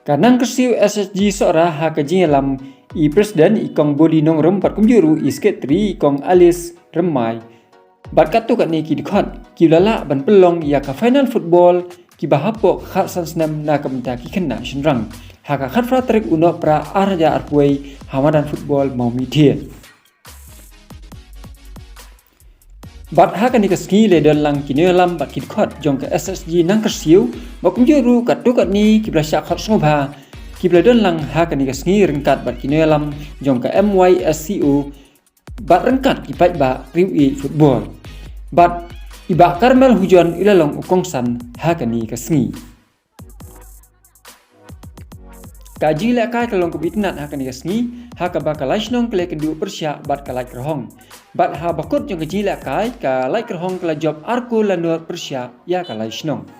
Kanang kersiu SSG seorang hakaji lam i presiden ikong bodi nong rom pat kumjuru i sekretari ikong alis remai. Bat katu kat ni ki dikhat ki lala ban pelong ya ka final football ki bahapok khat san senam na kamta ki kena shenrang. Haka khat fra trek unok pra arja arpway hamadan football mau mitie. Bat haka ni kaski le dalang kini lam bat kidkhot jong ke SSG nang kersiu bakum juru kat tu kat ni kibla syak khot sngobha kibla dalang haka ni kaski rengkat bat kini lam jong ke MYSCO bat rengkat ki pai ba riwi football bat iba Karmel hujan ilalong ukongsan haka ni kaski kaji le kai kalong kubitnat haka ni kaski haka ba kalaisnong kle kendu persya bat kalai kerhong bat ha bakut jong kaji le kai kalai kerhong kala job arku lanur persya ya kalaisnong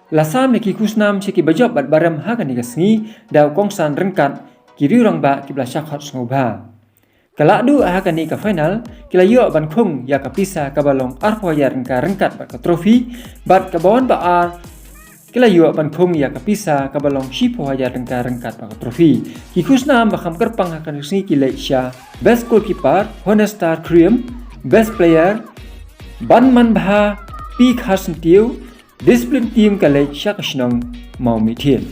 lasa me ki kusnam seki bajob bat baram haka ni kaski daw kongsan rengkat kiri rong ba kibla syakhot ngobha kala du haka ni ka final kila yo ban khung ya ka pisa ka balong arpo ya rengkat bat ka trofi bat ka bon ba ar kila yo ban khung ya ka pisa ka balong shipo ya rengkat bat ka trofi ki kusnam ba kham kerpang haka ni ki leisha best goalkeeper Honestar Cream best player Banman Bha Pi Khasan Tiu discipline team ka leisha kasnong mau mitien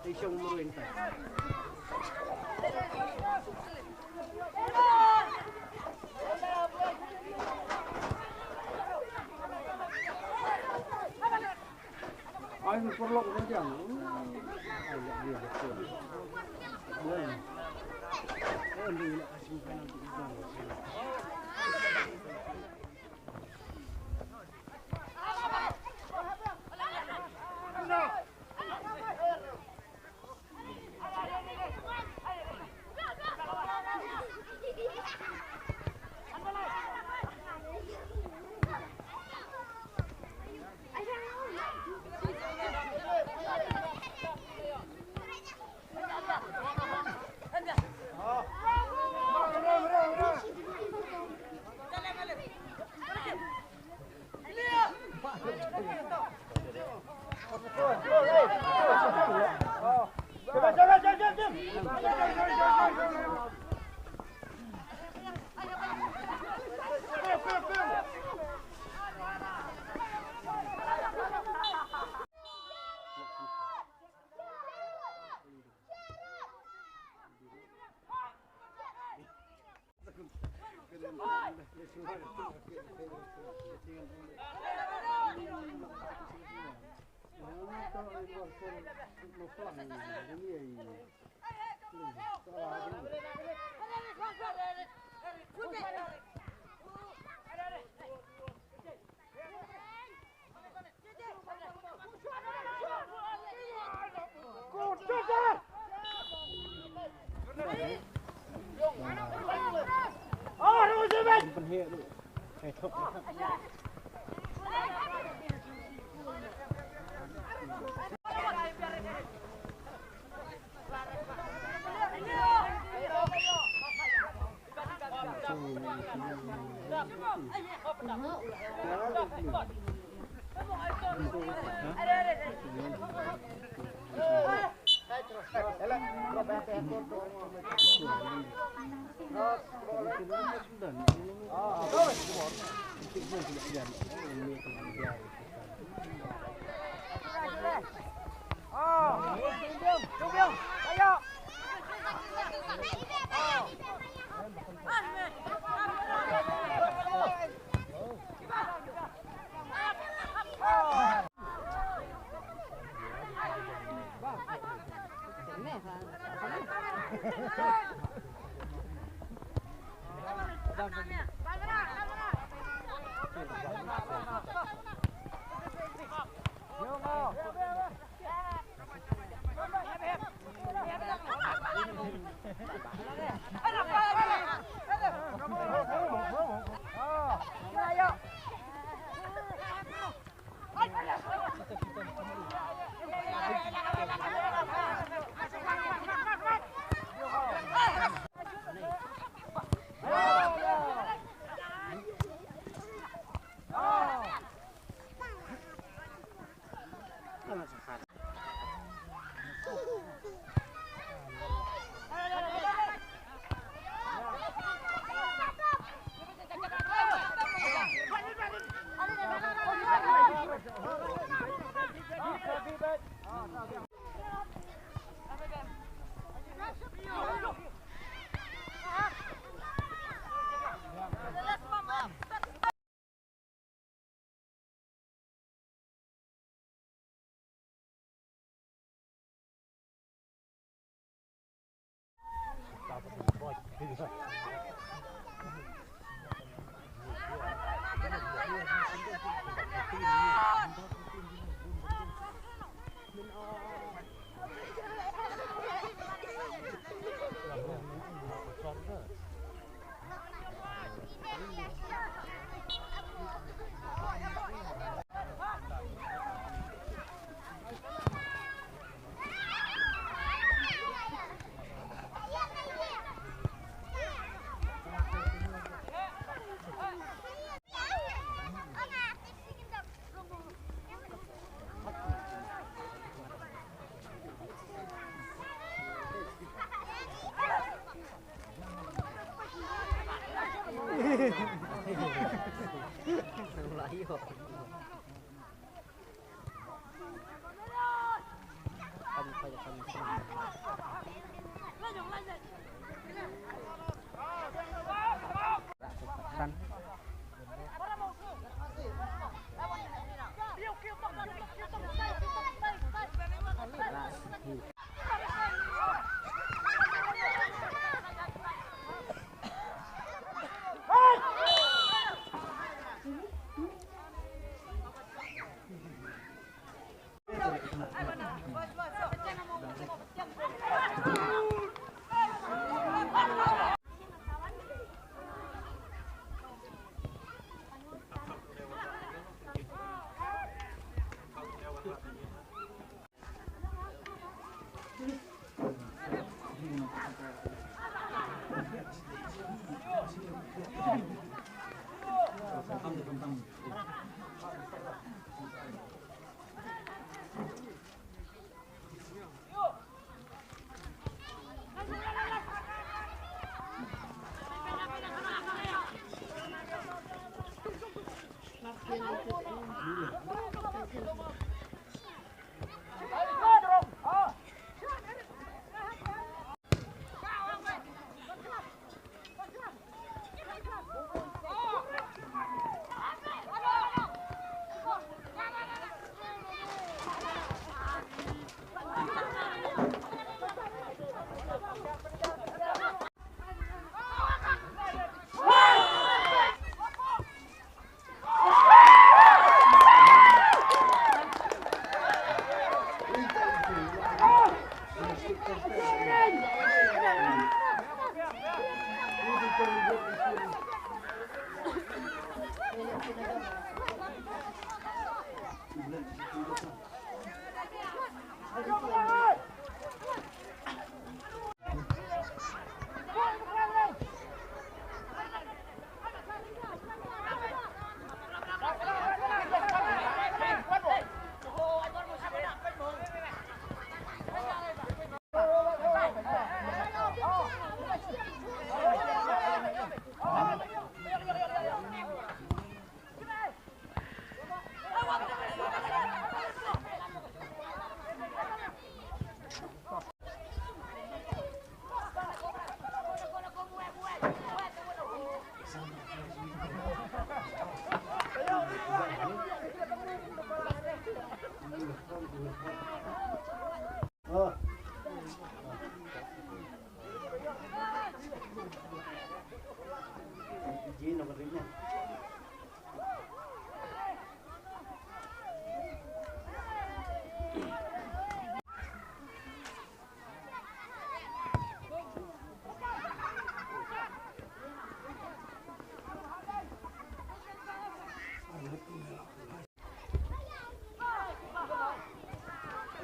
Isang muruin pa. Ay, perlok na dyan. Ay, betul. Boleh. Oh, hindi na kasi penalty ito.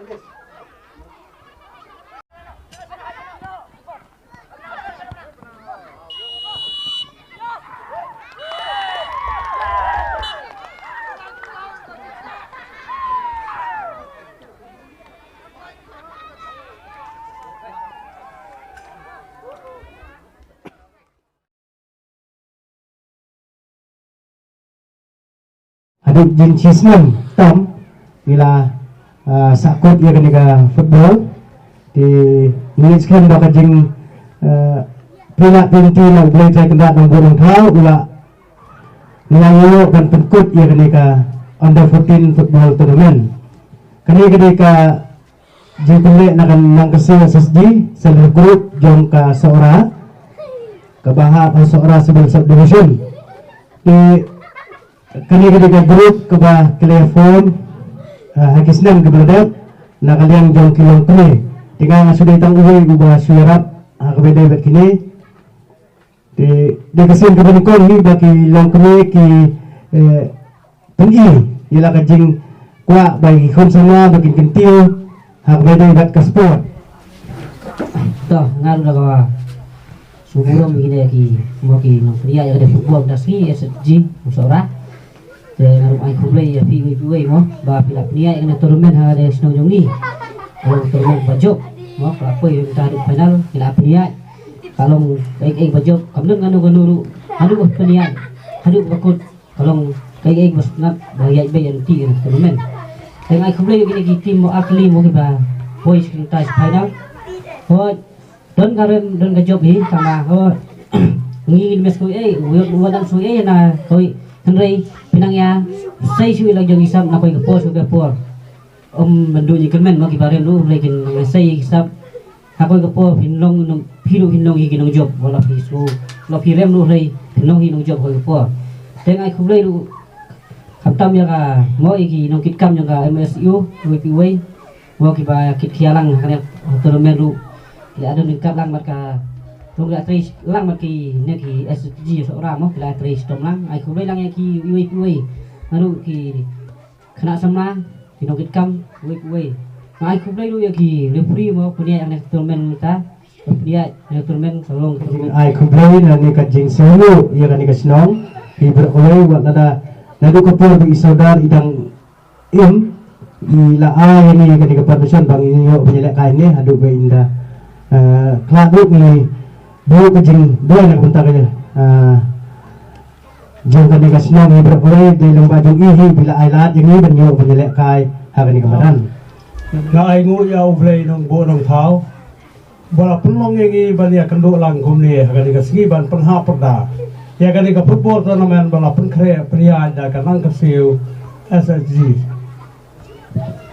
Adik Jin Chisnam Tom bila sakut ia kena football di mengiskan baka jing pelak pinti nak boleh saya kena nombor engkau ula mengayo dan penkut ia kena under 14 football tournament kena jing pelak nak nang kesel SSG seluruh grup jom ka Sora ke bahak Sora sebelum subdivision di kini ketika grup keba telefon hakisnam keberadab nak kalian jauh kilong kini tinggal sudah tang uwi ubah suarap kebeda bet kini di kesin kebenikon ni bagi long kini ki pengi ialah kajing kuat bagi kon sama bagi kentil kebeda bet ke sport toh ngaruh dah kawa subuh begini ki mau ki nong pria yang ada football dasri SSG musyawarah ngaruh ai kublai ya pi mo ba pila pria yang tournament ada snow jongi kalau tournament bajok mo apa yang tarik final pila pria kalau baik bajok kamdeng nganu pria hadu bakut kalau baik bos nak bayar bayar ti tournament yang ai kublai gini tim mo akli mo ba boys kita final ho don gajob hi sama ho ngin mes ko wadan so na koi Henry pinangya say sui lang jong isap na koy kapos mendu ni kemen magi barem lu lekin say isap hakoy kapos hinlong nong hinlong hi ginong job wala pisu lo pirem lu lay hinlong hinong job koy kapos teng ai kublay lu kaptam ya ka mo iki nong kitkam yang ka MSU WPW mo ki ba kit khialang kanya tournament lu ya ada ningkap lang marka Rung la tris lang maki neki SSG seorang mo la tris tom lang ai kublai lang yang ki UI anu ki kena sama kinokit kam UI ai kublai lu ya ki referee mo punya yang tournament kita punya tournament tolong ai kublai na ni kajing solo ia kan ni kasnong iber oleh buat nadu kapur bi saudar idang ila ai ni kan ni keperluan bang ini yo penyelek kain ni adu be indah kladuk ni dua kejing dua nak bentar aja jangka negasinya ni beroleh di lembah jung ihi bila ailat yang ni benyo penyelek kai hari ni kemarin na ai ngu ya ublei nong bo nong thau bola penlong yang bania kenduk lang kum ni hari ni kasih ban penha perda ya kan ni ke football tournament bola penkre pria ada kan nang kesiu SSG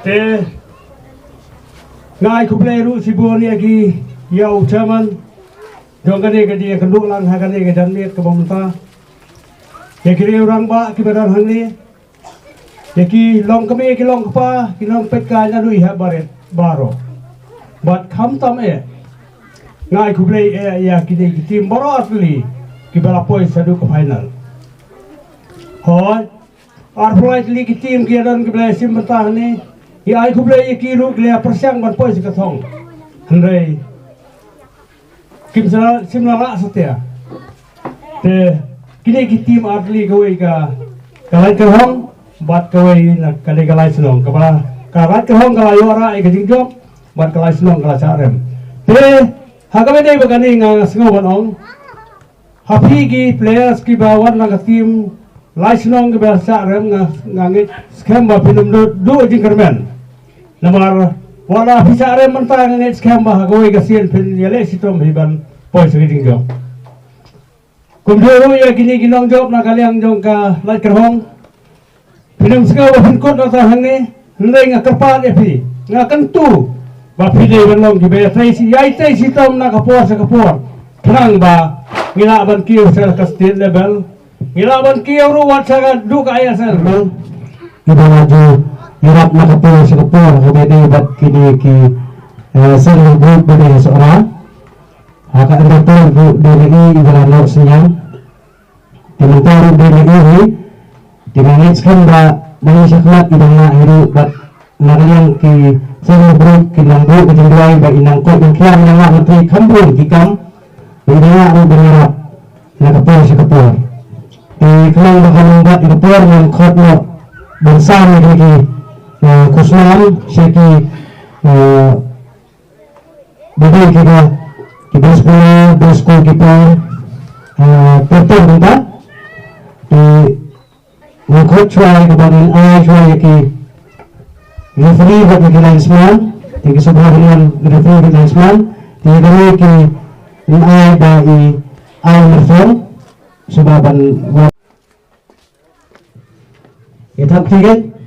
te ngai kublei ru sibu ni lagi ya ucaman Jong kani dia kenduk lang hakani ke janit ke pemerintah. Ya kiri orang ba kibaran hangni. Ya ki long kami ki long kapa ki long petka nya lui ha baret baro. But kam tam ngai kublai ya ki tim baro asli ki bala poi sadu ke final. Hoi ar flight li ki tim ki dan ki bala sim mentah ni. Ya ai kublai ki ru ki persiang ban poi ka thong. Handai Kim simla setia. Te kini tim atli kawai ka kalai kerhong bat kawai nak kalai senong kepala karat kerhong kalai ora ai kajing job bat kalai senong kalai carem. Te hakame dei bagani nga sengo banong. Happy ki players ki bawan nak tim lai senong ki bahasa rem ngangit scam ba film do jing kermen. Namar wala pisare mentang ngit scam ba kawai kasien pin yale sitom hiban poi segini job. Kumdoro ya gini ginong job na kaliang jong ka lai kerhong. Pinam segala ba pinkot na tahang ni ndai nga kerpat ya pi nga kentu ba pide banlong ki ba traisi yai traisi tom na kapor sa kapor. Kerang ba ngila ban kiyo sa state level ngila ban kiyo ruwat sa duka aya sa iba maju hirap na kapur sa kapur kabede bat kini ki sel group bede seorang haka endapan bu DLI ibarano senyang dimentari DLI dimangitskan ba bangi saklat idang na hiru bat nakalian ki saya bro ki nangbu ke jendai ba inang ko yang kiam yang menteri kambun ki kam bidaya ru benarap na kapur sa kapur di kemang bakalumbat di kapur yang khot no bersama ki kusnam syaki bagi kita bosku kita betul kita di ngikut cuai kebagian cuai ki referee buat lagi linesman tinggi sebelah dengan referee buat linesman tinggi kami ki ai dari ai merfon sebaban kita tiket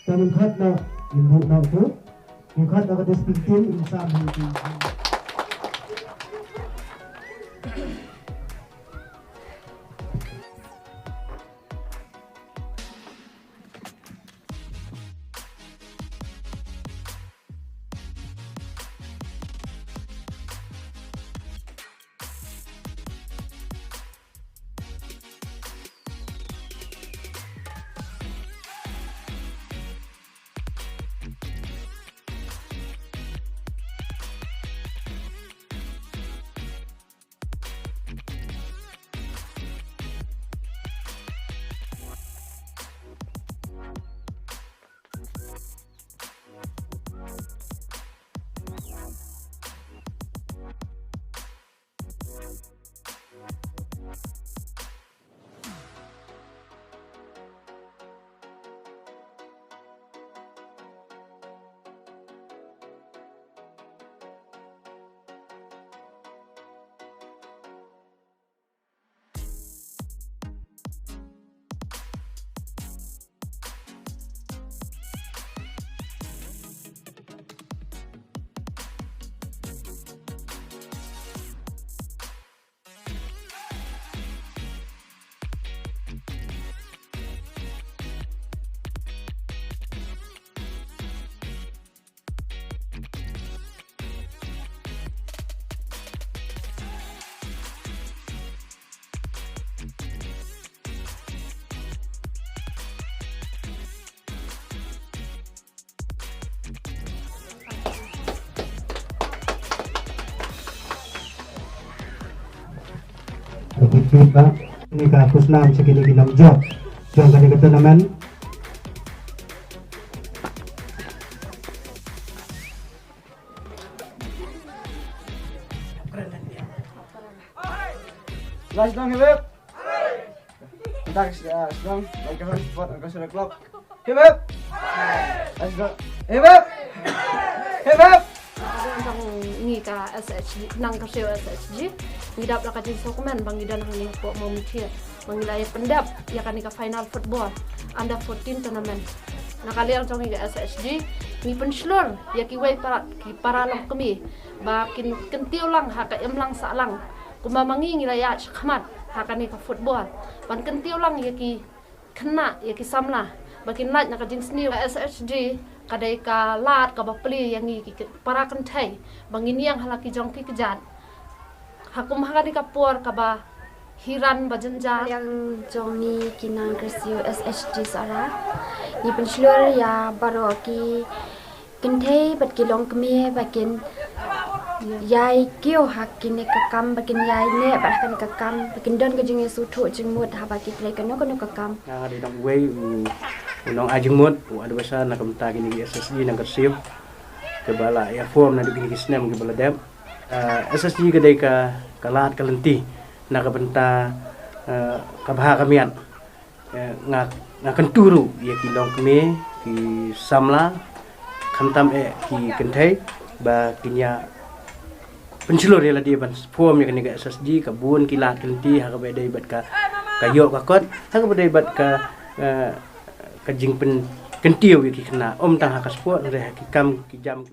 dan ingkat na inbuk na ito ingkat na kadestintin insan itu kita ini ka kusnam segini ginam job jong kani kata naman Last dong hip. Tak sedang baik kan sport angka sudah klub. Hip. Last dong hip. Hip. Bang ni ka SHG nang ka show SHG ngidap la ka jin dokumen bang idan hang po mo mikir mangilay pendap ya kan ka final football under 14 tournament nakaliang jong ga SHG mi penslor ya ki wai para lam kami ba kin kentiu lang ha ka emlang sa lang kumamangi ngilaya khmat ha kan ka football ban kentiu lang ya ki kena ya ki samla bakin lat na ka jing sni SHG kadai ka lat ka bapli yang ni para kentai bangin yang halaki jong ki kejat hakum hakani ka por ka ba hiran bajenja yang jong ni kinang krisio SHG sara ni penslur ya baro ki kentai bat ki long kemi bakin yai kio hakine ka kam bakin yai ne bakan ka kam bakin don ka jing su thu jing mut ha baki play ka no ka kam Yang ada dalam way unang ajeng mut ada besar nak kamta gini SSG nang kersip kebala ya form na digini kisnem kebala dem SSG kedai ka kalat kalenti nak kabenta kabha kamian ngak kenturu ya kilong keme ki samla khantam ki kentai ba kinya pencelur ya dia ban form ya kaniga SSG kabun kilat kalenti ha ka bedai bat ka kayo ka kot ha ka bedai bat ka kajing pen kentiu ki kena om tang ha ka sport re ki kam ki jam